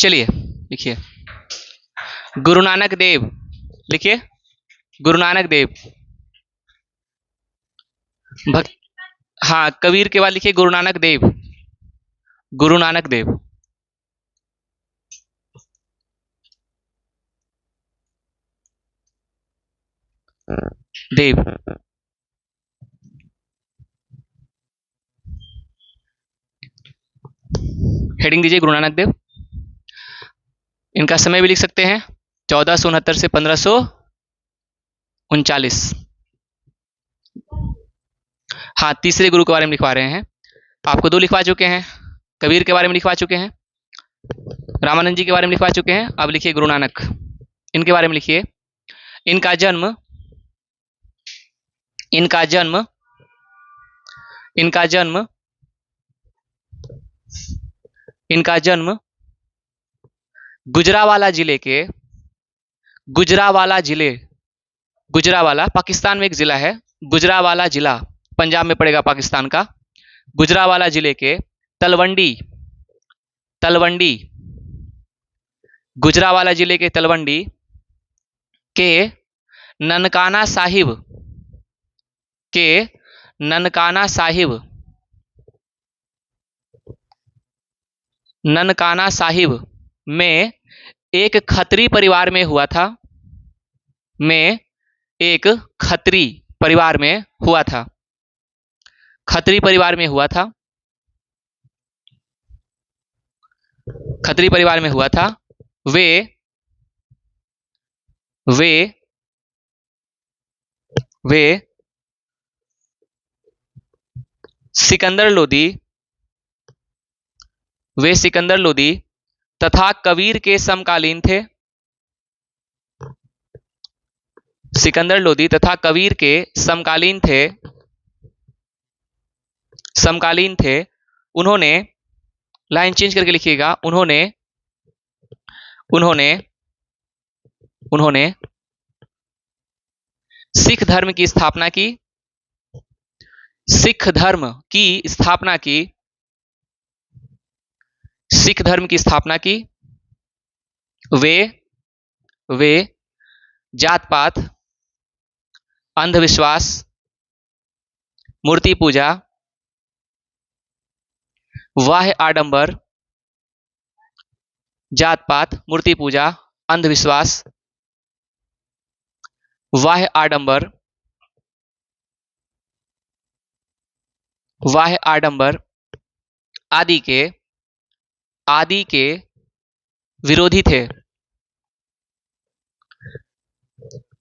चलिए लिखिए गुरु नानक देव, लिखिए गुरु नानक देव। भक्त, हाँ कबीर के बाद लिखिए गुरु नानक देव, गुरु नानक देव। देव, हेडिंग दीजिए गुरु नानक देव। इनका समय भी लिख सकते हैं 1469 से 1539। हाँ तीसरे गुरु के बारे में लिखवा रहे हैं। आपको 2 लिखवा चुके हैं, कबीर के बारे में लिखवा चुके हैं, रामानंद जी के बारे में लिखवा चुके हैं। अब लिखिए गुरु नानक, इनके बारे में लिखिए। इनका जन्म इनका जन्म इनका जन्म इनका जन्म गुजरावाला जिले के गुजरावाला पाकिस्तान में एक जिला है, गुजरावाला जिला पंजाब में पड़ेगा पाकिस्तान का। गुजरावाला जिले के तलवंडी गुजरावाला जिले के तलवंडी के ननकाना साहिब में एक खत्री परिवार में हुआ था, खत्री परिवार में हुआ था। वे सिकंदर लोदी तथा कबीर के समकालीन थे। सिकंदर लोदी तथा कबीर के समकालीन थे। उन्होंने, लाइन चेंज करके लिखिएगा, उन्होंने सिख धर्म की स्थापना की। वे जात पात, अंधविश्वास, मूर्ति पूजा, वाह्य आडंबर, जात पात, मूर्ति पूजा, अंधविश्वास, वाह्य आडंबर आदि के विरोधी थे।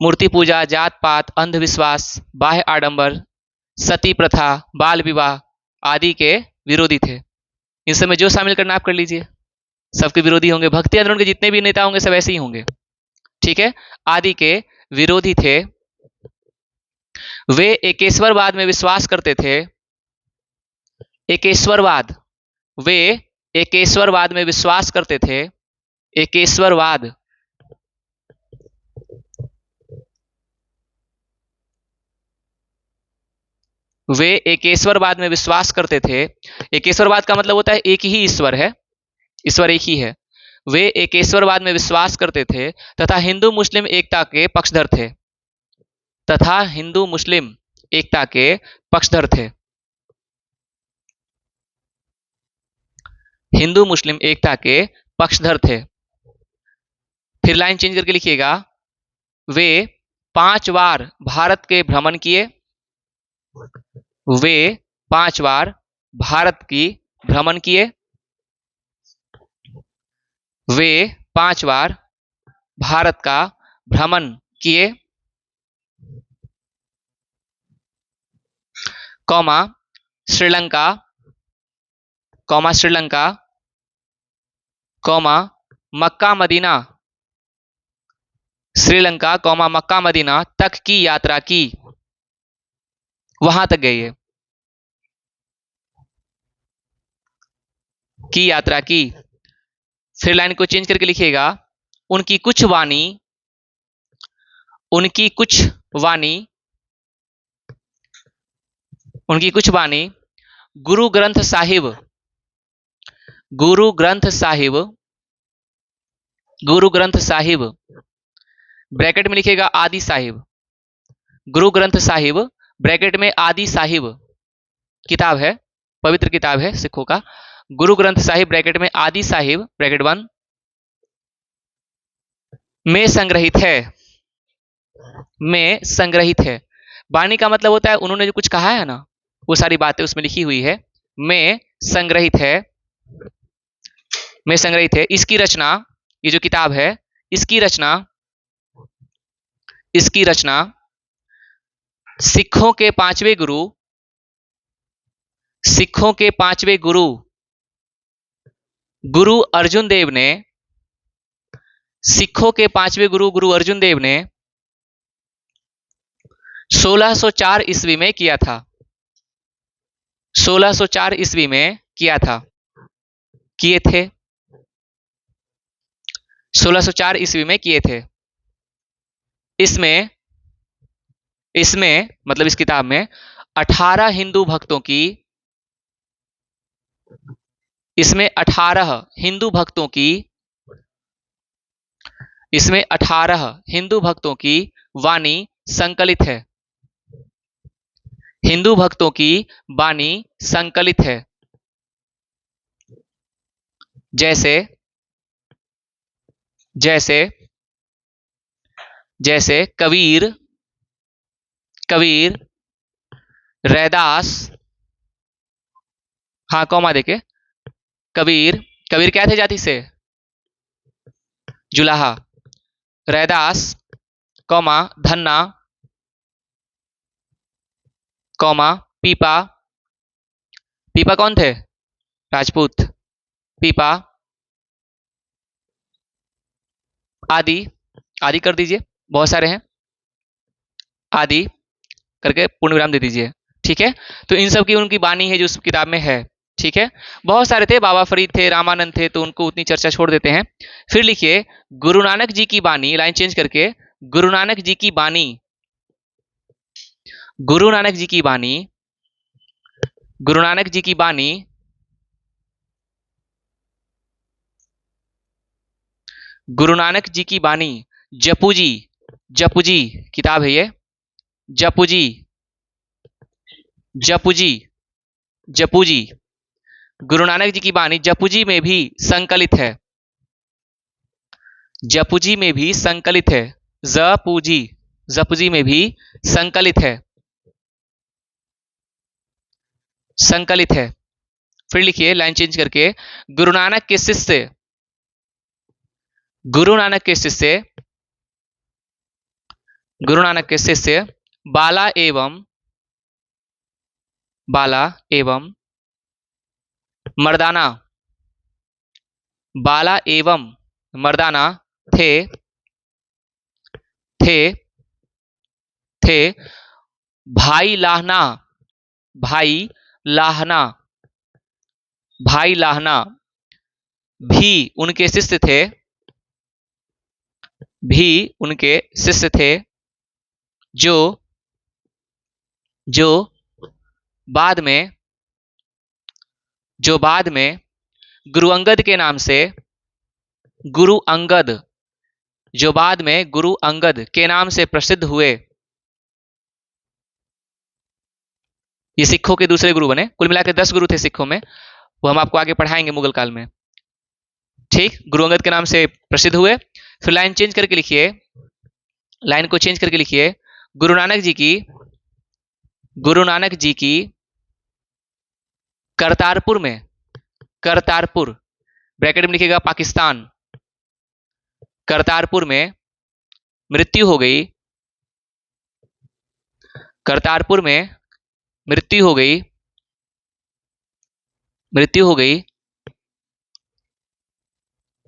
मूर्ति पूजा, जात पात, अंधविश्वास, बाह्य आडंबर, सती प्रथा, बाल विवाह आदि के विरोधी थे। इन सब में जो शामिल करना आप कर लीजिए, सबके विरोधी होंगे। भक्ति आंदोलन के जितने भी नेता होंगे सब ऐसे ही होंगे, ठीक है। आदि के विरोधी थे। वे एकेश्वरवाद में विश्वास करते थे। वे एकेश्वरवाद में विश्वास करते थे। एकेश्वरवाद में विश्वास करते थे। एकेश्वरवाद का मतलब होता है एक ही ईश्वर है, ईश्वर एक ही है। वे एकेश्वरवाद में विश्वास करते थे तथा हिंदू मुस्लिम एकता के पक्षधर थे। हिंदू मुस्लिम एकता के पक्षधर थे। फिर लाइन चेंज करके लिखिएगा, वे 5 बार भारत के भ्रमण किए। वे 5 बार भारत की भ्रमण किए। वे 5 बार भारत का भ्रमण किए, comma Sri Lanka, comma Mecca Medina, Sri Lanka comma Mecca Medina तक की यात्रा की। वहां तक गए की यात्रा की। फिर लाइन को चेंज करके लिखिएगा, उनकी कुछ वाणी गुरु ग्रंथ साहिब गुरु ग्रंथ साहिब, ब्रैकेट में लिखिएगा आदि साहिब। गुरु ग्रंथ साहिब ब्रैकेट में आदि साहिब किताब है, पवित्र किताब है सिखों का। गुरु ग्रंथ साहिब ब्रैकेट में आदि साहिब ब्रैकेट बंद में संग्रहित है, में संग्रहित है। वाणी का मतलब होता है उन्होंने जो कुछ कहा है ना, वो सारी बातें उसमें लिखी हुई है। में संग्रहित है, में संग्रहित है। इसकी रचना, ये जो किताब है, इसकी रचना, इसकी रचना सिखों के पांचवें गुरु, सिखों के पांचवें गुरु गुरु अर्जुन देव ने, सिखों के पांचवें गुरु गुरु अर्जुन देव ने 1604 ईस्वी में किया था। 1604 ईस्वी में किया था, किए थे। 1604 ईस्वी में किए थे। इसमें इसमें मतलब इस किताब में 18 हिंदू भक्तों की, इसमें 18 हिंदू भक्तों की, इसमें 18 हिंदू भक्तों की वाणी संकलित है। हिंदू भक्तों की वाणी संकलित है। जैसे जैसे जैसे कबीर, कबीर, रैदास, हाँ कौमा देके, कबीर, कबीर क्या थे जाति से? जुलाहा। रैदास, कौमा धन्ना, कौमा पीपा, पीपा कौन थे? राजपूत। पीपा, आदि, आदि कर दीजिए, बहुत सारे हैं, आदि करके पूर्ण विराम दे दीजिए। ठीक है, तो इन सब की उनकी वाणी है जो उस किताब में है। ठीक है, बहुत सारे थे, बाबा फरीद थे, रामानंद थे, तो उनको उतनी चर्चा छोड़ देते हैं। फिर लिखिए गुरु नानक जी की वाणी, लाइन चेंज करके गुरु नानक जी की वाणी, गुरु नानक जी की वाणी, गुरु नानक जी की वाणी, गुरु नानक जी की वाणी, जपुजी, जपुजी किताब है ये, जपुजी, जपुजी, जपुजी, गुरु नानक जी की वाणी जपुजी में भी संकलित है, जपुजी में भी संकलित है। जपुजी, जपुजी में भी संकलित है, संकलित है। फिर लिखिए लाइन चेंज करके गुरु नानक के शिष्य, गुरु नानक के शिष्य, गुरु नानक के शिष्य बाला एवं, बाला एवं मर्दाना, बाला एवं मर्दाना थे, थे, थे। भाई लाहना, भाई लाहना, भाई लाहना भी उनके शिष्य थे, भी उनके शिष्य थे, जो जो बाद में, जो बाद में गुरु अंगद के नाम से, गुरु अंगद, जो बाद में गुरु अंगद के नाम से प्रसिद्ध हुए। ये सिखों के दूसरे गुरु बने। कुल मिलाकर 10 गुरु थे सिखों में, वो हम आपको आगे पढ़ाएंगे मुगल काल में। ठीक, गुरु अंगद के नाम से प्रसिद्ध हुए। फिर लाइन चेंज करके लिखिए, लाइन को चेंज करके लिखिए गुरु नानक जी की, गुरु नानक जी की करतारपुर में, करतारपुर ब्रैकेट में लिखिएगा पाकिस्तान, करतारपुर में मृत्यु हो गई, करतारपुर में मृत्यु हो गई, मृत्यु हो गई,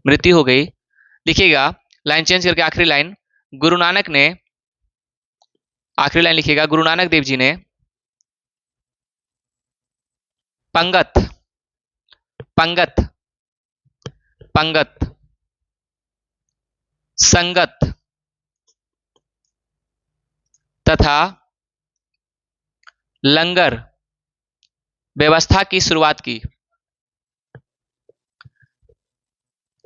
मृत्यु हो गई। लिखिएगा लाइन चेंज करके आखिरी लाइन, गुरु नानक ने, आखिरी लाइन लिखिएगा गुरु नानक देव जी ने पंगत, पंगत, पंगत, संगत तथा लंगर व्यवस्था की शुरुआत की,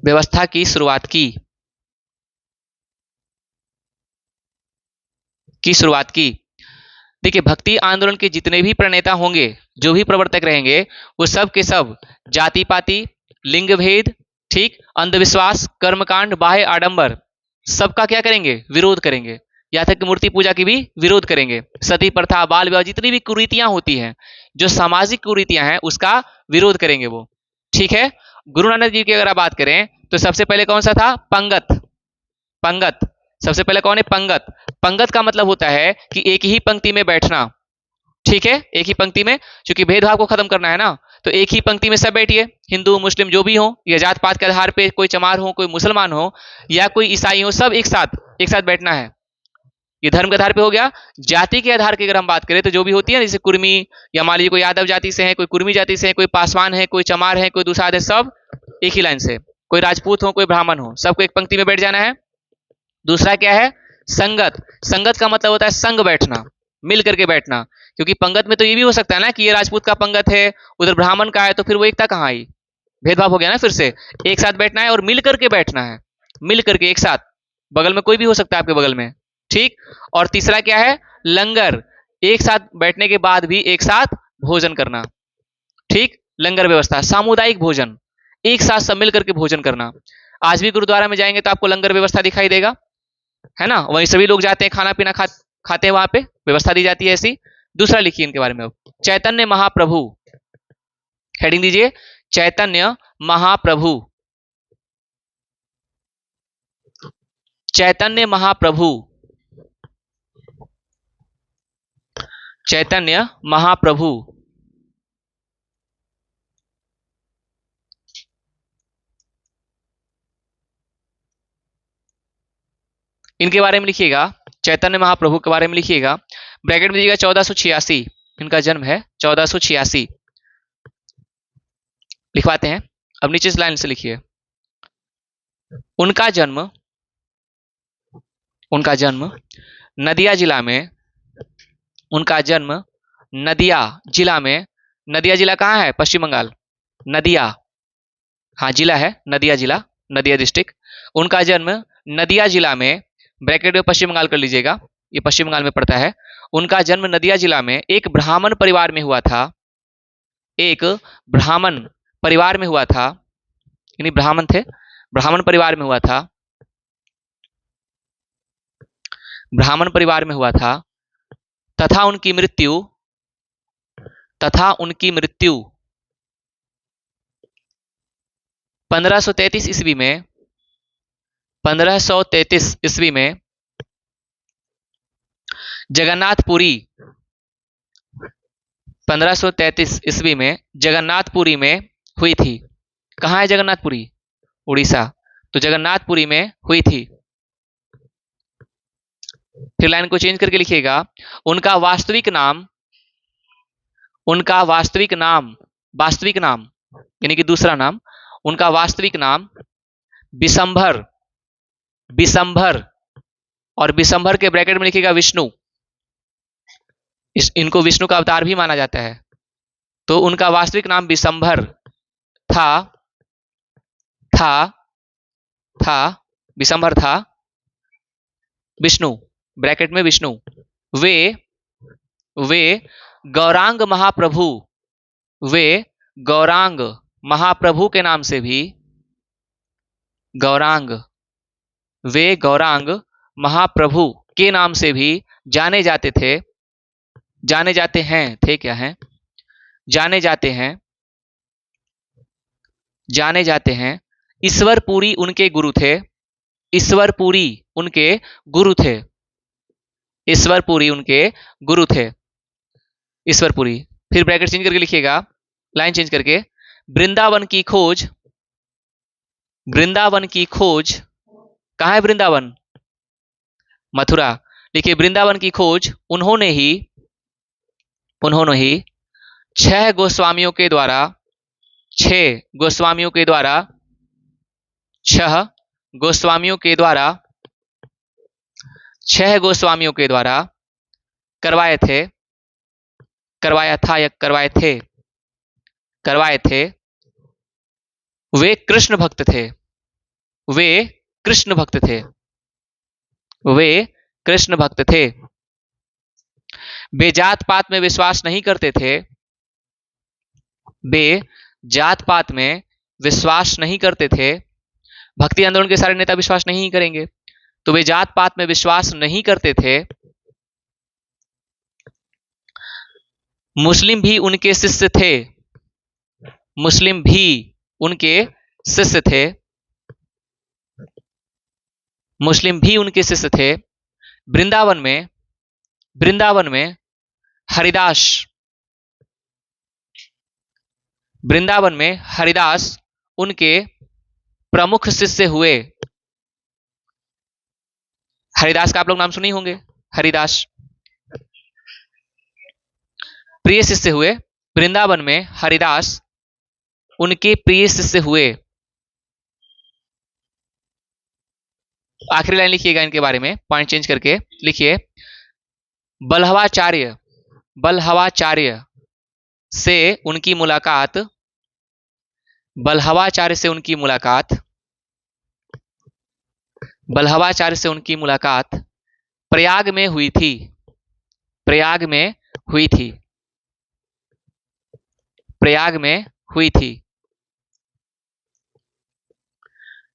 व्यवस्था की शुरुआत की। की शुरुआत की। देखिए, भक्ति आंदोलन के जितने भी प्रणेता होंगे, जो भी प्रवर्तक रहेंगे, वो सब के सब जाति पाति, लिंग भेद, ठीक, अंधविश्वास, कर्मकांड, बाह्य आडंबर, सबका क्या करेंगे? विरोध करेंगे। यहाँ तक कि मूर्ति पूजा की भी विरोध करेंगे। सती प्रथा, बाल विवाह, जितनी भी कुरीतियां होती हैं, जो सामाजिक कुरीतियां हैं, उसका विरोध करेंगे वो। ठीक है। गुरु नानक जी की अगर आप बात करें तो सबसे पहले कौन सा था? पंगत। पंगत सबसे पहले कौन है? पंगत। पंगत का मतलब होता है कि एक ही पंक्ति में बैठना। ठीक है, एक ही पंक्ति में, क्योंकि भेदभाव को खत्म करना है ना, तो एक ही पंक्ति में सब बैठिए, हिंदू मुस्लिम जो भी हो, या जात पात के आधार पे, कोई चमार हो, कोई मुसलमान हो, या कोई ईसाई हो, सब एक साथ बैठना है। ये धर्म के आधार पे हो गया। जाति के आधार की अगर हम बात करें तो जो भी होती है, जैसे कुर्मी, या मान लीजिए कोई यादव जाति से है, कोई कुर्मी जाति से है, कोई पासवान है, कोई चमार है, कोई दूसरा है, सब एक ही लाइन से, कोई राजपूत हो, कोई ब्राह्मण हो, सबको एक पंक्ति में बैठ जाना है। दूसरा क्या है? संगत। संगत का मतलब होता है संग बैठना, मिल करके बैठना, क्योंकि पंगत में तो ये भी हो सकता है ना कि ये राजपूत का पंगत है, उधर ब्राह्मण का है, तो फिर वो एकता कहाँ आई? भेदभाव हो गया ना। फिर से एक साथ बैठना है और मिल करके बैठना है, मिल करके एक साथ, बगल में कोई भी हो सकता है आपके बगल में। ठीक। और तीसरा क्या है? लंगर। एक साथ बैठने के बाद भी एक साथ भोजन करना। ठीक, लंगर व्यवस्था, सामुदायिक भोजन, एक साथ सब मिल करके भोजन करना। आज भी गुरुद्वारा में जाएंगे तो आपको लंगर व्यवस्था दिखाई देगा, है ना, वहीं सभी लोग जाते हैं, खाना पीना खाते हैं, वहां पे व्यवस्था दी जाती है ऐसी। दूसरा लिखिए इनके बारे में अब, चैतन्य महाप्रभु। हेडिंग दीजिए, चैतन्य महाप्रभु। चैतन्य महाप्रभु। चैतन्य महाप्रभु। इनके बारे में लिखिएगा, चैतन्य महाप्रभु के बारे में लिखिएगा, ब्रैकेट में दीजिएगा 1486 इनका जन्म है, 1486 लिखवाते हैं। अब नीचे इस लाइन से लिखिए, उनका जन्म नदिया जिला में, उनका जन्म नदिया जिला में। नदिया जिला कहाँ है? पश्चिम बंगाल। नदिया, हाँ जिला है, नदिया जिला, नदिया डिस्ट्रिक्ट। उनका जन्म नदिया जिला में, ब्रैकेट में पश्चिम बंगाल कर लीजिएगा, ये पश्चिम बंगाल में पड़ता है। उनका जन्म नदिया जिला में एक ब्राह्मण परिवार में हुआ था, एक ब्राह्मण परिवार में हुआ था, यानी ब्राह्मण थे, ब्राह्मण परिवार में हुआ था, ब्राह्मण परिवार में हुआ था। तथा उनकी मृत्यु 1533 ईस्वी में, 1533 ईस्वी में जगन्नाथपुरी, 1533 ईस्वी में जगन्नाथपुरी में हुई थी। कहाँ है जगन्नाथपुरी? उड़ीसा। तो जगन्नाथपुरी में हुई थी। फिर लाइन को चेंज करके लिखिएगा, उनका वास्तविक नाम, वास्तविक नाम यानी कि दूसरा नाम, उनका वास्तविक नाम बिशंभर, और बिशंभर के ब्रैकेट में लिखिएगा विष्णु। इनको विष्णु का अवतार भी माना जाता है। तो उनका वास्तविक नाम बिशंभर था, बिशंभर था, विष्णु, ब्रैकेट में विष्णु। वे गौरांग महाप्रभु, वे गौरांग महाप्रभु के नाम से भी, वे गौरांग महाप्रभु के नाम से भी जाने जाते थे, जाने जाते हैं, थे क्या हैं, जाने जाते हैं, जाने जाते हैं। ईश्वरपुरी उनके गुरु थे, ईश्वरपुरी उनके गुरु थे, ईश्वरपुरी उनके गुरु थे, ईश्वरपुरी। फिर ब्रैकेट चेंज करके लिखिएगा, लाइन चेंज करके, वृंदावन की खोज, वृंदावन की खोज, कहाँ है वृंदावन? मथुरा। देखिए, वृंदावन की खोज उन्होंने ही 6 गोस्वामियों के द्वारा, 6 गोस्वामियों के द्वारा, 6 गोस्वामियों के द्वारा, 6 गोस्वामियों के द्वारा करवाए थे, करवाया था या करवाए थे, करवाए थे। वे कृष्ण भक्त थे, वे कृष्ण भक्त थे, वे कृष्ण भक्त थे। वे जात पात में विश्वास नहीं करते थे। वे जात पात में विश्वास नहीं करते थे। भक्ति आंदोलन के सारे नेता विश्वास नहीं करेंगे, तो वे जात पात में विश्वास नहीं करते थे। मुस्लिम भी उनके शिष्य थे। मुस्लिम भी उनके शिष्य थे। मुस्लिम भी उनके शिष्य थे। वृंदावन में हरिदास, वृंदावन में हरिदास उनके प्रमुख शिष्य हुए। हरिदास का आप लोग नाम सुने होंगे। हरिदास प्रिय शिष्य हुए। वृंदावन में हरिदास उनके प्रिय शिष्य हुए। आखिरी लाइन लिखिएगा इनके बारे में, पॉइंट चेंज करके लिखिए। बल्हवाचार्य, बल्हवाचार्य से उनकी मुलाकात, बल्हवाचार्य से उनकी मुलाकात, बल्हवाचार्य से उनकी मुलाकात प्रयाग में हुई थी। प्रयाग में हुई थी। प्रयाग में हुई थी।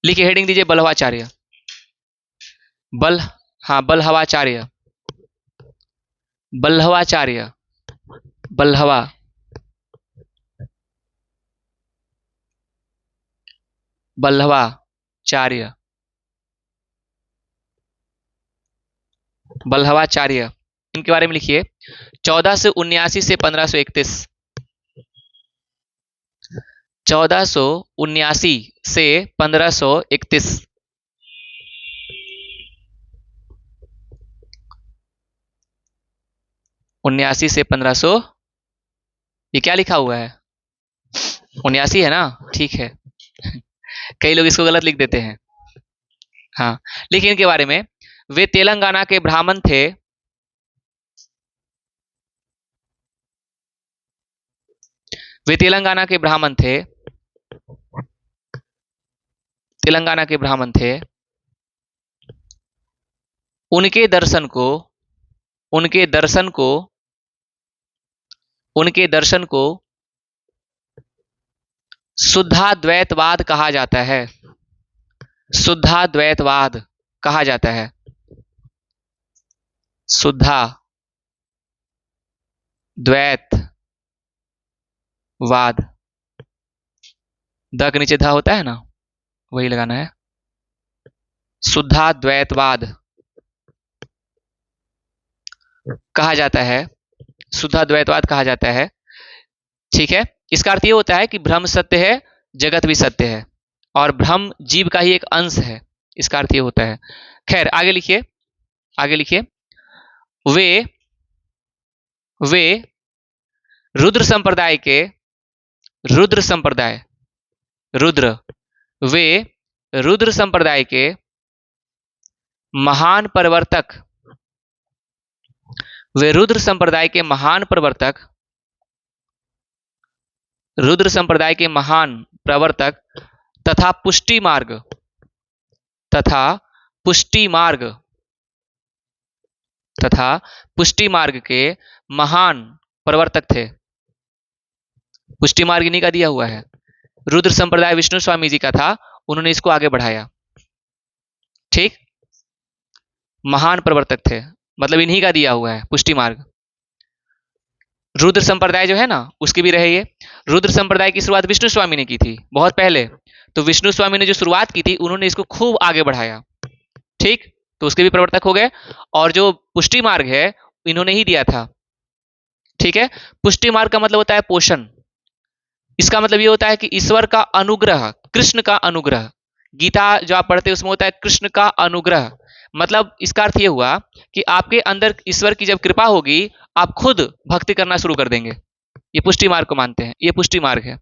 लिखिए, हेडिंग दीजिए बल्हवाचार्य। बल्हवाचार्य, बल्हवाचार्य, बल्हवाचार्य, बल्हवाचार्य इनके बारे में लिखिए। 1479 से 1531, 1479 से 1531, 79 से 1500, ये क्या लिखा हुआ है? 79 है ना? ठीक है। कई लोग इसको गलत लिख देते हैं। हाँ, लेकिन इनके बारे में, वे तेलंगाना के ब्राह्मण थे। वे तेलंगाना के ब्राह्मण थे। तेलंगाना के ब्राह्मण थे। उनके दर्शन को, उनके दर्शन को, उनके दर्शन को शुद्धाद्वैतवाद कहा जाता है। शुद्धाद्वैतवाद कहा जाता है। शुद्धाद्वैतवाद, द के नीचे धा होता है ना, वही लगाना है। शुद्धाद्वैतवाद कहा जाता है। शुद्धाद्वैतवाद कहा जाता है। ठीक है। इसका अर्थ यह होता है कि ब्रह्म सत्य है, जगत भी सत्य है, और ब्रह्म जीव का ही एक अंश है। इसका अर्थ यह होता है। खैर, आगे लिखिए, आगे लिखिए। वे रुद्र संप्रदाय के, रुद्र संप्रदाय, रुद्र, वे रुद्र संप्रदाय के महान प्रवर्तक, वे रुद्र संप्रदाय के महान प्रवर्तक, रुद्र संप्रदाय के महान प्रवर्तक तथा पुष्टि मार्ग, तथा पुष्टि मार्ग, तथा पुष्टि मार्ग के महान प्रवर्तक थे। पुष्टि मार्ग इन्हीं का दिया हुआ है। रुद्र संप्रदाय विष्णु स्वामी जी का था, उन्होंने इसको आगे बढ़ाया। ठीक, महान प्रवर्तक थे, मतलब इन्हीं का दिया हुआ है पुष्टि मार्ग। रुद्र संप्रदाय जो है ना, उसके भी रहे ये। रुद्र संप्रदाय की शुरुआत विष्णु स्वामी ने की थी बहुत पहले, तो विष्णु स्वामी ने जो शुरुआत की थी, उन्होंने इसको खूब आगे बढ़ाया। ठीक, तो उसके भी प्रवर्तक हो गए। और जो पुष्टि मार्ग है, इन्होंने ही दिया था। ठीक है। पुष्टि मार्ग का मतलब होता है पोषण। इसका मतलब ये होता है कि ईश्वर का अनुग्रह, कृष्ण का अनुग्रह। गीता जो आप पढ़ते हैं उसमें होता है कृष्ण का अनुग्रह। मतलब इसका अर्थ ये हुआ कि आपके अंदर ईश्वर की जब कृपा होगी, आप खुद भक्ति करना शुरू कर देंगे। ये पुष्टि मार्ग को मानते हैं, ये पुष्टि मार्ग है।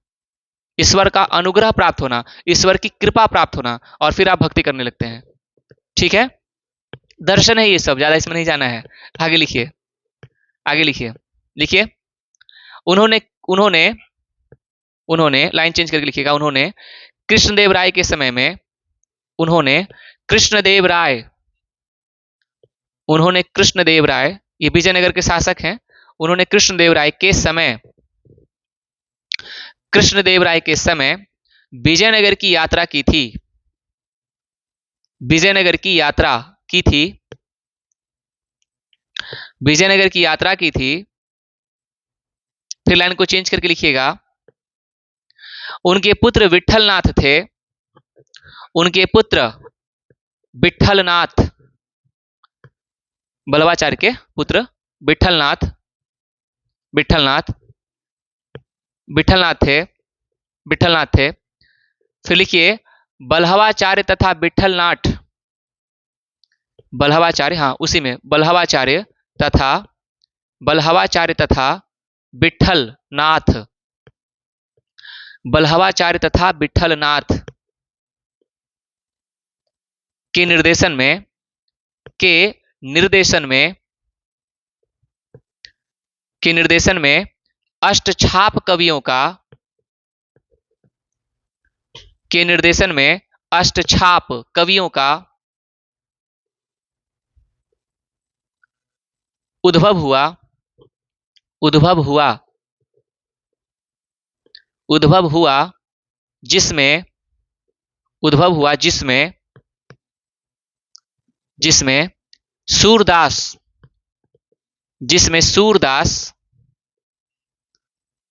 ईश्वर का अनुग्रह प्राप्त होना, ईश्वर की कृपा प्राप्त होना, और फिर आप भक्ति करने लगते हैं। ठीक है, दर्शन है ये सब, ज्यादा इसमें नहीं जाना है। आगे लिखिए, आगे लिखिए, लिखिए। उन्होंने उन्होंने उन्होंने लाइन चेंज करके लिखिएगा। उन्होंने कृष्णदेव राय के समय में, उन्होंने कृष्णदेव राय, उन्होंने कृष्णदेव राय ये विजयनगर के शासक हैं। उन्होंने कृष्णदेवराय के समय विजयनगर की यात्रा की थी। विजयनगर की यात्रा की थी। विजयनगर की यात्रा की थी। फिर लाइन को चेंज करके लिखिएगा। उनके पुत्र विठलनाथ थे। उनके पुत्र विठलनाथ, बल्लभाचार्य के पुत्र विठलनाथ विठलनाथ विठलनाथ थे। विठलनाथ थे। फिर लिखिए बल्लभाचार्य तथा विठलनाथ। बल्लभाचार्य, हाँ उसी में बल्लभाचार्य तथा विठलनाथ। बल्लभाचार्य तथा विठलनाथ के निर्देशन में अष्टछाप कवियों का उद्भव हुआ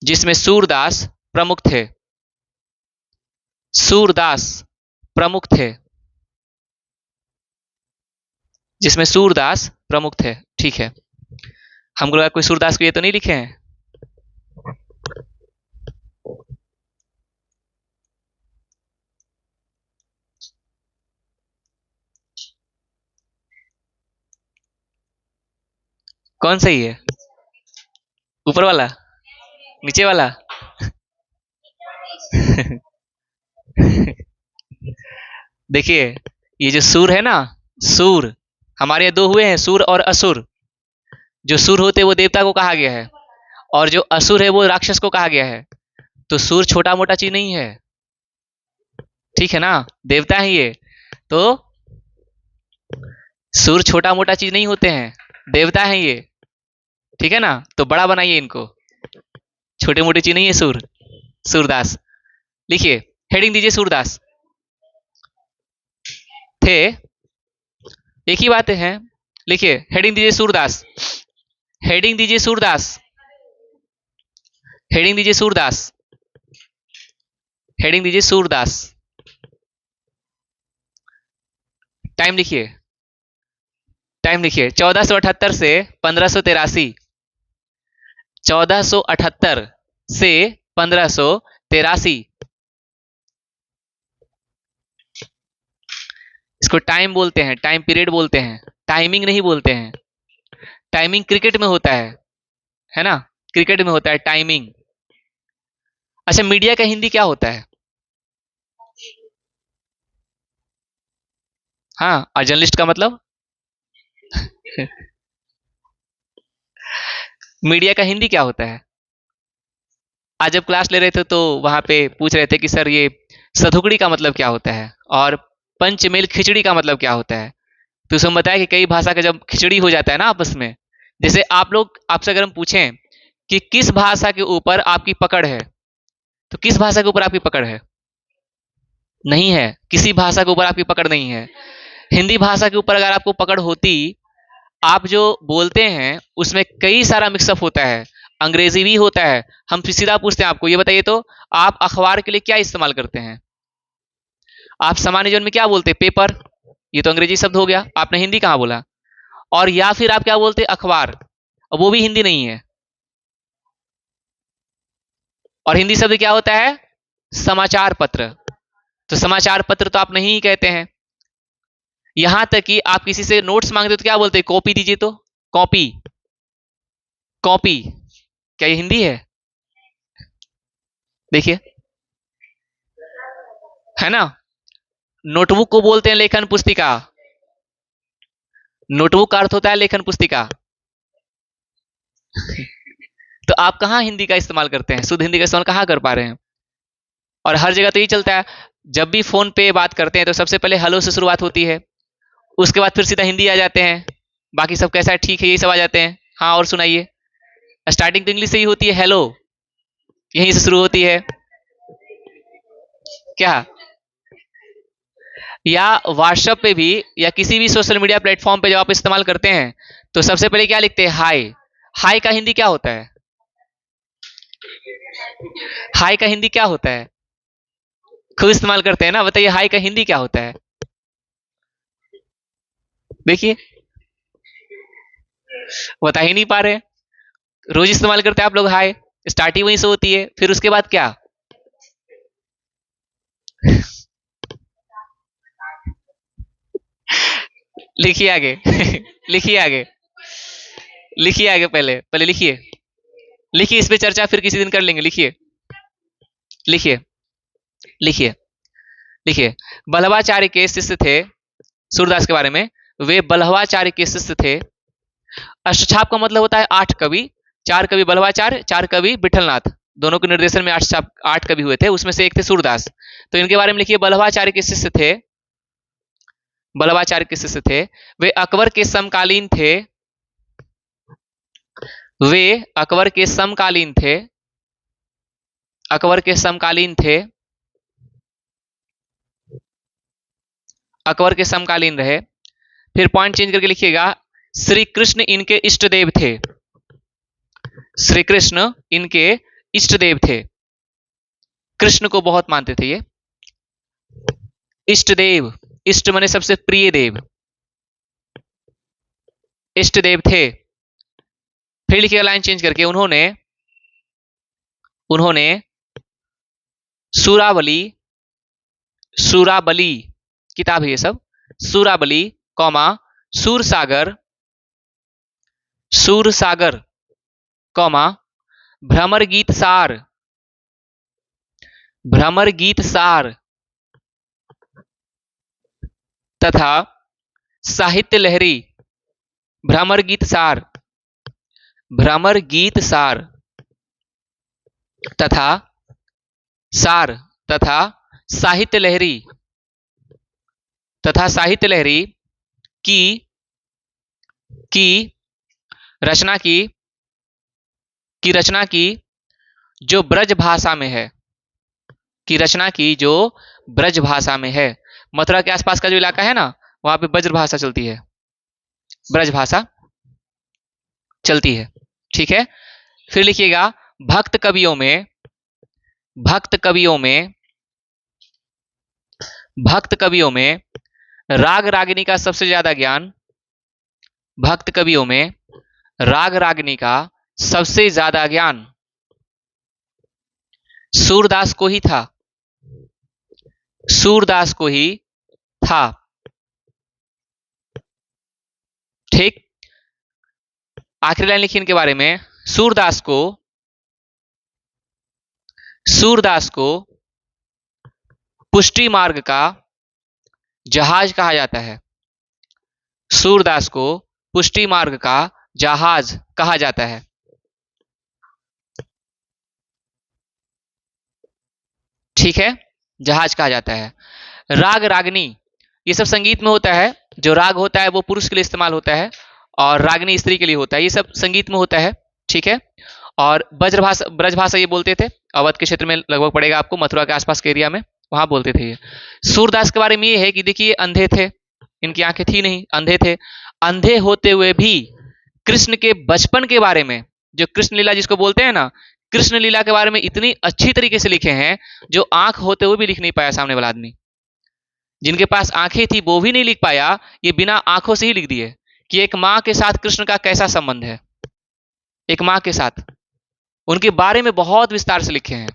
जिसमें सूरदास प्रमुख थे। जिसमें सूरदास प्रमुख थे। ठीक है, हमको लगा कोई सूरदास को ये तो नहीं लिखे हैं। कौन सही है? ऊपर वाला, नीचे वाला? देखिए ये जो सूर है ना, सूर हमारे यहाँ दो हुए हैं, सूर और असुर। जो सूर होते हैं वो देवता को कहा गया है, और जो असुर है वो राक्षस को कहा गया है। तो सूर छोटा मोटा चीज नहीं है, ठीक है ना, देवता है ये। तो सूर छोटा मोटा चीज नहीं होते हैं, देवता है ये, ठीक है ना। तो बड़ा बनाइए इनको, छोटे मोटे चीज नहीं है सूर। सूरदास लिखिए, हेडिंग दीजिए सूरदास थे। एक ही बात है, लिखिए हेडिंग दीजिए सूरदास। हेडिंग दीजिए सूरदास। हेडिंग दीजिए सूरदास। हेडिंग दीजिए सूरदास। टाइम लिखिए, टाइम लिखिए 1478 से 1583। 1478 से 1583। इसको टाइम बोलते हैं, टाइम पीरियड बोलते हैं, टाइमिंग नहीं बोलते हैं। टाइमिंग क्रिकेट में होता है ना, क्रिकेट में होता है टाइमिंग। अच्छा, मीडिया का हिंदी क्या होता है? हाँ, और जर्नलिस्ट का मतलब? मीडिया का हिंदी क्या होता है? आज जब क्लास ले रहे थे तो वहां पे पूछ रहे थे कि सर ये सधुकड़ी का मतलब क्या होता है, और पंचमेल खिचड़ी का मतलब क्या होता है। तो उसमें बताया कि कई भाषा का जब खिचड़ी हो जाता है ना आपस में, जैसे आप लोग, आपसे अगर हम पूछें कि किस भाषा के ऊपर आपकी पकड़ है, तो किस भाषा के ऊपर आपकी पकड़ है? नहीं है, किसी भाषा के ऊपर आपकी पकड़ नहीं है। हिंदी भाषा के ऊपर अगर आपको पकड़ होती, आप जो बोलते हैं उसमें कई सारा मिक्सअप होता है, अंग्रेजी भी होता है। हम सीधा पूछते हैं आपको, ये बताइए तो आप अखबार के लिए क्या इस्तेमाल करते हैं? आप सामान्य जीवन में क्या बोलते हैं? पेपर, ये तो अंग्रेजी शब्द हो गया, आपने हिंदी कहाँ बोला। और या फिर आप क्या बोलते हैं? अखबार, और वो भी हिंदी नहीं है। और हिंदी शब्द क्या होता है? समाचार पत्र। तो समाचार पत्र तो आप नहीं कहते हैं। यहां तक कि आप किसी से नोट्स मांगते हो तो क्या बोलते हैं? कॉपी दीजिए। तो कॉपी, कॉपी क्या ये हिंदी है? देखिए, है ना। नोटबुक को बोलते हैं लेखन पुस्तिका। नोटबुक का अर्थ होता है लेखन पुस्तिका। तो आप कहां हिंदी का इस्तेमाल करते हैं? शुद्ध हिंदी का इस्तेमाल कहां कर पा रहे हैं? और हर जगह तो यही चलता है, जब भी फोन पे बात करते हैं तो सबसे पहले हेलो से शुरुआत होती है, उसके बाद फिर सीधा हिंदी आ जाते हैं। बाकी सब कैसा है, ठीक है, यही सब आ जाते हैं। हाँ और सुनाइए। स्टार्टिंग तो इंग्लिश से ही होती है, हेलो यहीं से शुरू होती है क्या? या व्हाट्सएप पे भी या किसी भी सोशल मीडिया प्लेटफॉर्म पे जब आप इस्तेमाल करते हैं तो सबसे पहले क्या लिखते हैं? हाय। हाय का हिंदी क्या होता है? हाय का हिंदी क्या होता है? खुद इस्तेमाल करते हैं ना, बताइए हाय का हिंदी क्या होता है? देखिए, बता ही नहीं पा रहे। रोज इस्तेमाल करते हैं आप लोग हाय, स्टार्टिंग वहीं से होती है, फिर उसके बाद क्या? लिखिए आगे। लिखिए आगे, लिखिए आगे, पहले पहले लिखिए। लिखिए, इस पे चर्चा फिर किसी दिन कर लेंगे। लिखिए, लिखिए, लिखिए, लिखिए। बल्लभाचार्य के शिष्य थे, सूरदास के बारे में, वे बल्लभाचार्य के शिष्य थे। अष्टछाप का मतलब होता है 8 कवि। 4 कवि बल्लभाचार्य, 4 कवि विठलनाथ, दोनों के निर्देशन में 8 कवि हुए थे, उसमें से एक थे सूरदास। तो इनके बारे में लिखिए, बल्लभाचार्य के शिष्य थे। बल्लभाचार्य के शिष्य थे, वे अकबर के समकालीन थे। वे अकबर के समकालीन थे। अकबर के समकालीन थे। अकबर के समकालीन रहे। फिर पॉइंट चेंज करके लिखिएगा, श्री कृष्ण इनके इष्ट देव थे। श्री कृष्ण इनके इष्ट देव थे। कृष्ण को बहुत मानते थे ये। इष्ट देव, इष्ट माने सबसे प्रिय देव, इष्ट देव थे। फिर लिखिएगा लाइन चेंज करके, उन्होंने उन्होंने सूरावली, सूराबली किताब है ये सब, सूराबली कौमा सूरसागर, सूरसागर कौमा भ्रमर गीत सार, भ्रमर गीत सार तथा साहित्य लहरी, भ्रमर गीत सार, भ्रमर गीत सार तथा सार तथा साहित्य लहरी, तथा साहित्य लहरी की की रचना की रचना की जो ब्रज भाषा में है, की रचना की जो ब्रज भाषा में है। मथुरा के आसपास का जो इलाका है ना, वहां पे ब्रज भाषा चलती है, ब्रज भाषा चलती है। ठीक है। फिर लिखिएगा, भक्त कवियों में, भक्त कवियों में, भक्त कवियों में राग रागिनी का सबसे ज्यादा ज्ञान, भक्त कवियों में राग रागिनी का सबसे ज्यादा ज्ञान सूरदास को ही था, सूरदास को ही था। ठीक। आखिरी लाइन लिखी इनके बारे में, सूरदास को, सूरदास को पुष्टि मार्ग का जहाज कहा जाता है। सूरदास को पुष्टि मार्ग का जहाज कहा जाता है। ठीक है, जहाज कहा जाता है। राग रागनी ये सब संगीत में होता है। जो राग होता है वो पुरुष के लिए इस्तेमाल होता है और रागनी स्त्री के लिए होता है, ये सब संगीत में होता है। ठीक है। और ब्रजभाषा, ब्रजभाषा ये बोलते थे, अवध के क्षेत्र में लगभग पड़ेगा आपको, मथुरा के आसपास के एरिया में, वहां बोलते थे ये। सूरदास के बारे में ये है कि देखिए, अंधे थे, इनकी आंखें थी नहीं, अंधे थे। अंधे होते हुए भी कृष्ण के बचपन के बारे में, जो कृष्ण लीला जिसको बोलते हैं ना, कृष्ण लीला के बारे में इतनी अच्छी तरीके से लिखे हैं, जो आंख होते हुए भी लिख नहीं पाया सामने वाला आदमी। जिनके पास आंखें थी वो भी नहीं लिख पाया, ये बिना आंखों से ही लिख दिए कि एक मां के साथ कृष्ण का कैसा संबंध है। एक मां के साथ उनके बारे में बहुत विस्तार से लिखे हैं।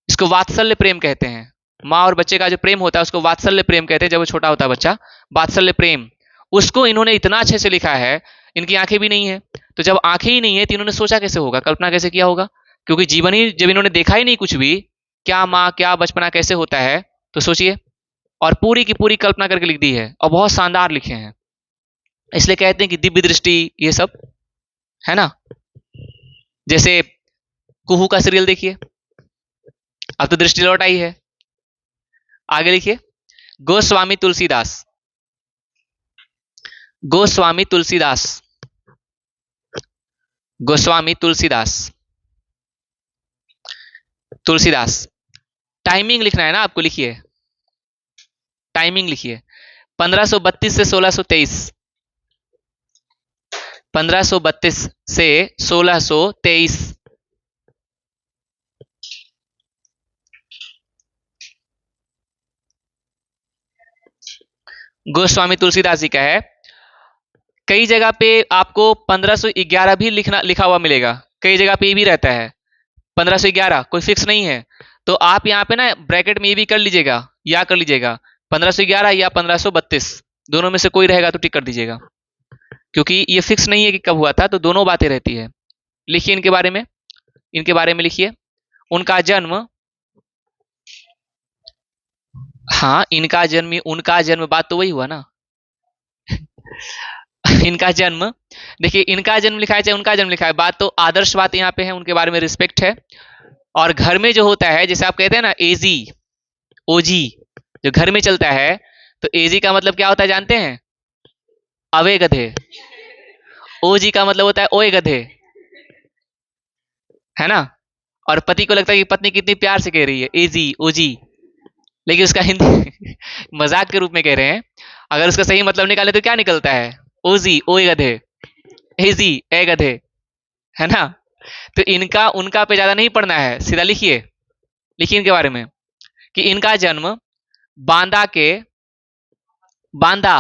इसको वात्सल्य प्रेम कहते हैं। माँ और बच्चे का जो प्रेम होता है उसको वात्सल्य प्रेम कहते हैं, जब वो छोटा होता है बच्चा, वात्सल्य प्रेम, उसको इन्होंने इतना अच्छे से लिखा है। इनकी आंखें भी नहीं है, तो जब आंखें ही नहीं है तो इन्होंने सोचा कैसे होगा, कल्पना कैसे किया होगा? क्योंकि जीवन ही, जब इन्होंने देखा ही नहीं कुछ भी, क्या माँ क्या बचपना कैसे होता है, तो सोचिए। और पूरी की पूरी कल्पना करके लिख दी है और बहुत शानदार लिखे हैं। इसलिए कहते हैं कि दिव्य दृष्टि, ये सब है ना। जैसे कुहू का सीरियल देखिए, अब तो दृष्टि लौट आई है। आगे लिखिए, गोस्वामी तुलसीदास, गोस्वामी तुलसीदास। गोस्वामी तुलसीदास। तुलसीदास। टाइमिंग लिखना है ना आपको, लिखिए टाइमिंग लिखिए। 1532 से 1623। 1532 से 1623। गोस्वामी तुलसीदास जी का है। कई जगह पे आपको 1511 भी लिखा हुआ मिलेगा, कई जगह पे ये भी रहता है 1511, कोई फिक्स नहीं है। तो आप यहाँ पे ना ब्रैकेट में ये भी कर लीजिएगा, या कर लीजिएगा 1511 या 1532, दोनों में से कोई रहेगा तो टिक कर दीजिएगा, क्योंकि ये फिक्स नहीं है कि कब हुआ था, तो दोनों बातें रहती है। लिखिए इनके बारे में, इनके बारे में लिखिए। उनका जन्म, हाँ इनका जन्म, उनका जन्म, बात तो वही हुआ ना। इनका जन्म, देखिए इनका जन्म लिखा है चाहे उनका जन्म लिखा है, बात तो आदर्श बात यहाँ पे है, उनके बारे में रिस्पेक्ट है। और घर में जो होता है, जैसे आप कहते हैं ना एजी, ओजी, जो घर में चलता है, तो एजी का मतलब क्या होता है जानते हैं? अवे गधे। ओजी का मतलब होता है ओए गधे, है ना। और पति को लगता है कि पत्नी कितनी प्यार से कह रही है एजी ओजी, लेकिन उसका हिंदी मजाक के रूप में कह रहे हैं। अगर उसका सही मतलब निकाले तो क्या निकलता है? ओजी ओए गधे, एजी ए गधे, है ना। तो इनका उनका पे ज्यादा नहीं पढ़ना है, सीधा लिखिए। लिखिए इनके बारे में कि इनका जन्म बांदा के, बांदा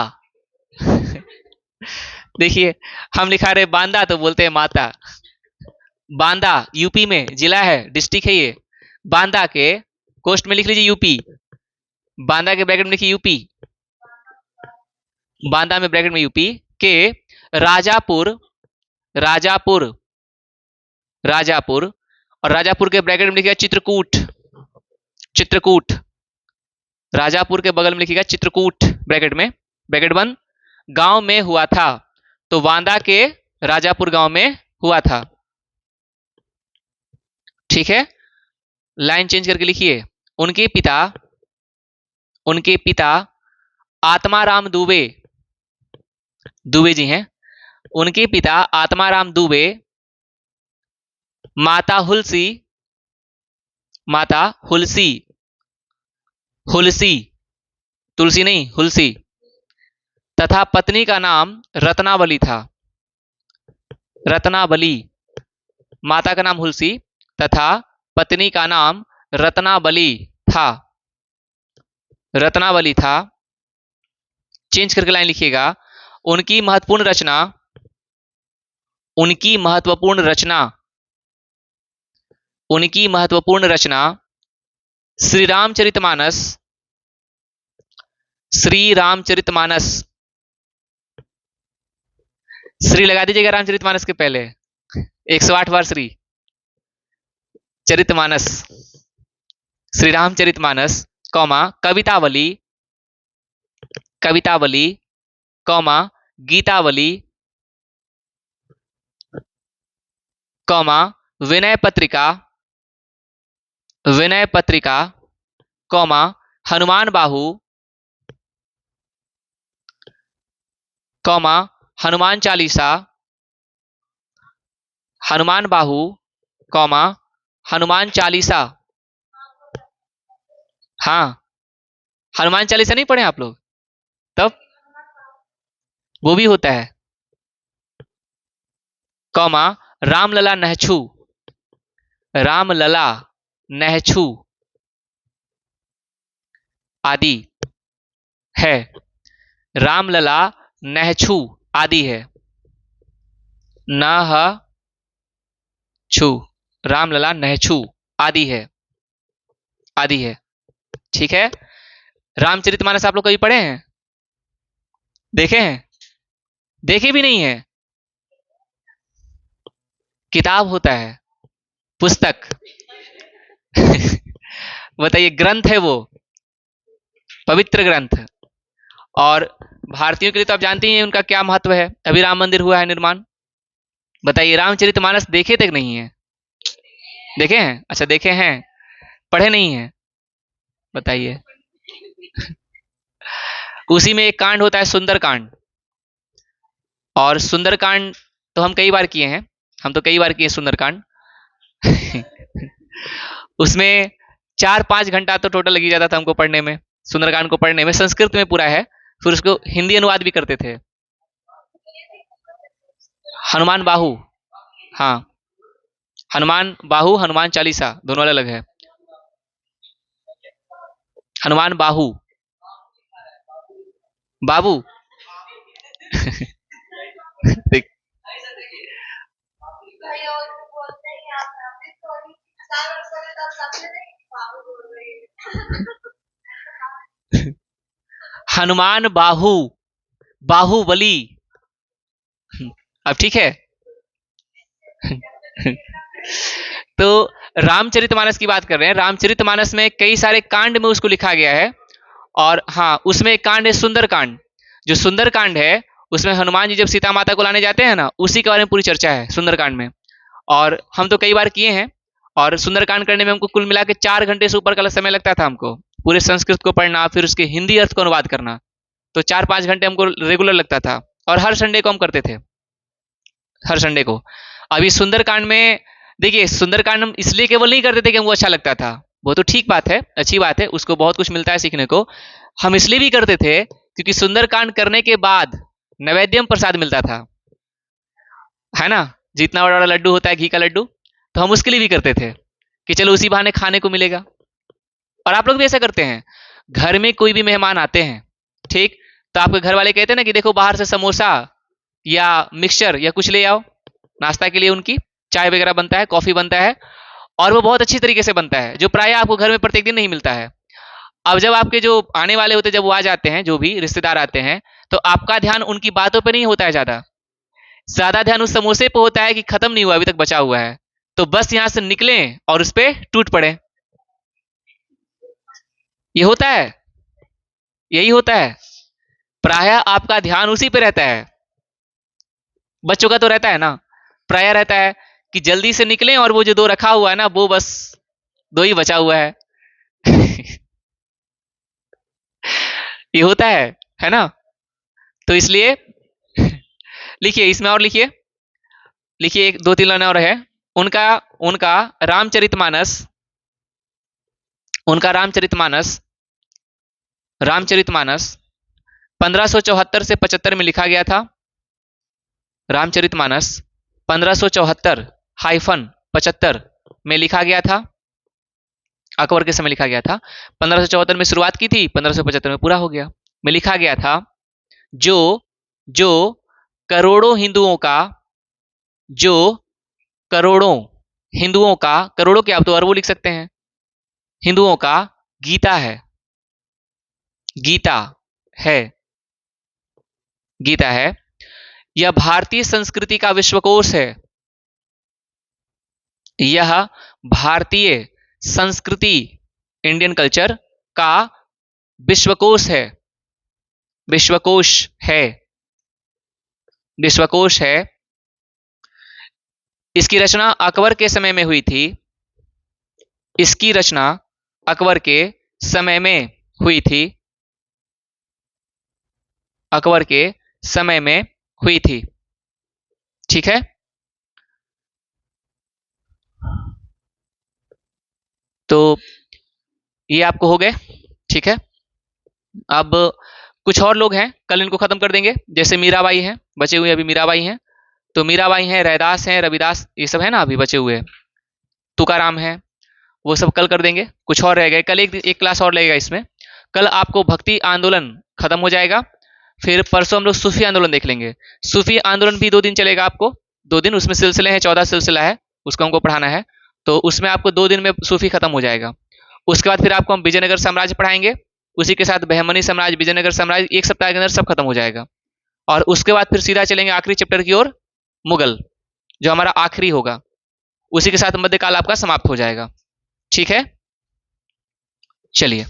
देखिए हम लिखा रहे बांदा तो बोलते हैं माता। बांदा यूपी में जिला है, डिस्ट्रिक्ट है ये। बांदा के, कोस्ट में लिख लीजिए यूपी, बांदा के ब्रैकेट में लिखिए यूपी, बांदा में ब्रैकेट में यूपी के राजापुर, राजापुर, राजापुर, और राजापुर के ब्रैकेट में लिखिएगा चित्रकूट, चित्रकूट, राजापुर के बगल में लिखिएगा चित्रकूट ब्रैकेट में, ब्रैकेट बंद, गांव में हुआ था। तो बांदा के राजापुर गांव में हुआ था, ठीक है। लाइन चेंज करके लिखिए। उनके पिता, उनके पिता आत्माराम दुबे, दुबे जी हैं। उनके पिता आत्माराम दुबे, माता हुलसी, माता हुलसी, हुलसी, तुलसी नहीं हुलसी, तथा पत्नी का नाम रत्नावली था, रत्नावली। माता का नाम हुलसी तथा पत्नी का नाम रत्नावली था, रत्नावली था। चेंज करके लाइन लिखिएगा। उनकी महत्वपूर्ण रचना, उनकी महत्वपूर्ण रचना, उनकी महत्वपूर्ण रचना श्री रामचरितमानस, श्री रामचरितमानस, श्री लगा दीजिएगा रामचरितमानस के पहले, 108 बार Shri, Charitmanas, Shri Ramcharitmanas, comma Kavitavali, Kavitavali, comma Gitavali, comma Vinay Patrika, Vinay पत्रिका, कौमा हनुमान बाहु, कौमा हनुमान चालीसा, हनुमान बाहु, कौमा हनुमान चालीसा। हाँ हनुमान चालीसा नहीं पढ़े आप लोग? तब वो भी होता है। कौमा रामलला नहछू, रामलला नहछू आदि है, रामलला नहछू आदि है, नह छू, रामलला नहछू आदि है, आदि है, ठीक है। रामचरितमानस आप लोग कभी पढ़े हैं? देखे हैं? देखे भी नहीं है? किताब होता है, पुस्तक बताइए, ग्रंथ है वो, पवित्र ग्रंथ। और भारतीयों के लिए तो आप जानते ही हैं उनका क्या महत्व है। अभी राम मंदिर हुआ है निर्माण, बताइए रामचरितमानस देखे तक नहीं है? देखे हैं? अच्छा देखे हैं, पढ़े नहीं है, बताइए। उसी में एक कांड होता है सुंदर कांड, और सुंदरकांड तो हम कई बार किए हैं, हम तो कई बार किए सुंदरकांड। उसमें 4-5 घंटा तो टोटल लग ही जाता था हमको पढ़ने में, सुंदरकांड को पढ़ने में। संस्कृत में पूरा है, फिर उसको हिंदी अनुवाद भी करते थे। हनुमान बाहु, हाँ, हनुमान बाहु, हनुमान चालीसा दोनों अलग अलग है। हनुमान बाहु, बाबू। देख, हनुमान बाहु, बाहुबली। अब ठीक है। तो रामचरितमानस की बात कर रहे हैं। रामचरितमानस में कई सारे कांड में उसको लिखा गया है। और हाँ, उसमें एक कांड है सुंदरकांड। जो सुंदरकांड है उसमें हनुमान जी जब सीता माता को लाने जाते हैं ना, उसी के बारे में पूरी चर्चा है सुंदरकांड में। और हम तो कई बार किए हैं। और सुंदरकांड करने में हमको कुल मिला के 4 घंटे से ऊपर का समय लगता था हमको, पूरे संस्कृत को पढ़ना, फिर उसके हिंदी अर्थ को अनुवाद करना। तो 4-5 घंटे हमको रेगुलर लगता था। और हर संडे को हम करते थे, हर संडे को। अभी सुंदरकांड में देखिए, सुंदरकांड हम इसलिए केवल नहीं करते थे कि हमको अच्छा लगता था, वो तो ठीक बात है, अच्छी बात है, उसको बहुत कुछ मिलता है सीखने को। हम इसलिए भी करते थे क्योंकि सुंदरकांड करने के बाद नैवेद्यम प्रसाद मिलता था, है ना, जितना बड़ा बड़ा लड्डू होता है, घी का लड्डू। तो हम उसके लिए भी करते थे कि चलो उसी बहाने खाने को मिलेगा। और आप लोग भी ऐसा करते हैं, घर में कोई भी मेहमान आते हैं, ठीक, तो आपके घर वाले कहते हैं ना कि देखो बाहर से समोसा या मिक्सचर या कुछ ले आओ, नाश्ता के लिए उनकी चाय वगैरह बनता है, कॉफी बनता है, और वो बहुत अच्छी तरीके से बनता है, जो प्राय आपको घर में प्रत्येक दिन नहीं मिलता है। अब जब आपके जो आने वाले होते हैं, जब वो आ जाते हैं, जो भी रिश्तेदार आते हैं, तो आपका ध्यान उनकी बातों पे नहीं होता है, ज्यादा ज्यादा ध्यान उस समोसे पे होता है कि खत्म नहीं हुआ, अभी तक बचा हुआ है, तो बस यहां से निकलें और उस पर टूट पड़े। ये होता है, यही होता है। प्राय आपका ध्यान उसी पे रहता है। बच्चों का तो रहता है ना, प्राय रहता है कि जल्दी से निकलें, और वो जो 2 रखा हुआ है ना, वो बस 2 ही बचा हुआ है। ये होता है ना। तो इसलिए लिखिए, इसमें और लिखिए, लिखिए, 1-2-3 लाइन और है। उनका उनका रामचरितमानस, उनका रामचरितमानस, रामचरितमानस 1574 से 75 में लिखा गया था। रामचरितमानस 1574-75 में लिखा गया था, अकबर के समय लिखा गया था। 1574 में शुरुआत की थी, 1575 में पूरा हो गया। में लिखा गया था, जो जो करोड़ों हिंदुओं का, जो करोड़ों हिंदुओं का, करोड़ों के आप तो अरबों लिख सकते हैं, हिंदुओं का गीता है, गीता है, गीता है। यह भारतीय संस्कृति का विश्वकोश है, यह भारतीय संस्कृति, इंडियन कल्चर का विश्वकोश है, विश्वकोश है, विश्वकोश है। इसकी रचना अकबर के समय में हुई थी, इसकी रचना अकबर के समय में हुई थी, अकबर के समय में हुई थी। ठीक है। तो ये आपको हो गए, ठीक है। अब कुछ और लोग हैं, कल इनको खत्म कर देंगे। जैसे मीराबाई हैं, बचे हुए अभी मीराबाई हैं, तो मीराबाई हैं, रैदास हैं, रविदास, ये सब है ना अभी बचे हुए, तुकाराम है, वो सब कल कर देंगे। कुछ और रह गए, कल एक क्लास और लगेगा इसमें। कल आपको भक्ति आंदोलन खत्म हो जाएगा, फिर परसों हम लोग सूफी आंदोलन देख लेंगे। सूफी आंदोलन भी 2 दिन चलेगा आपको, 2 दिन, उसमें सिलसिले हैं, 14 सिलसिला है, उसको हमको पढ़ाना है। तो उसमें आपको 2 दिन में सूफी खत्म हो जाएगा। उसके बाद फिर आपको हम विजयनगर साम्राज्य पढ़ाएंगे, उसी के साथ बहमनी साम्राज्य, विजयनगर साम्राज्य, 1 सप्ताह के अंदर सब खत्म हो जाएगा। और उसके बाद फिर सीधा चलेंगे आखिरी चैप्टर की ओर, मुगल, जो हमारा आखिरी होगा। उसी के साथ मध्यकाल आपका समाप्त हो जाएगा। ठीक है, चलिए।